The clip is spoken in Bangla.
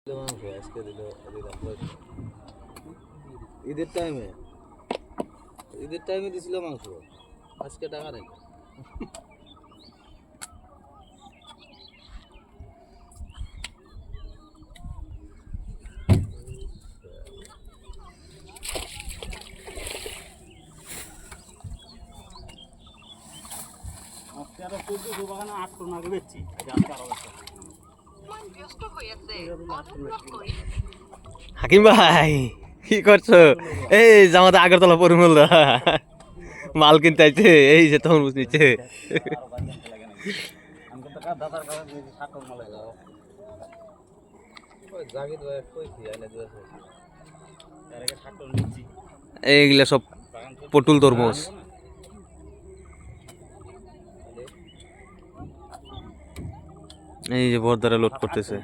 আজকে ঈদের টাইমে দিছিল মাংস, আজকে টাকা নেই। হাকিম ভাই কি করছো? এই জামাতে আগরতলা পরিমল মাল কিনতে আইছে, এই যে তরমুজ নিচ্ছে। এইগুলা সব পটুল তরমুজ। এই যে বর্দারা লোড করতেছে।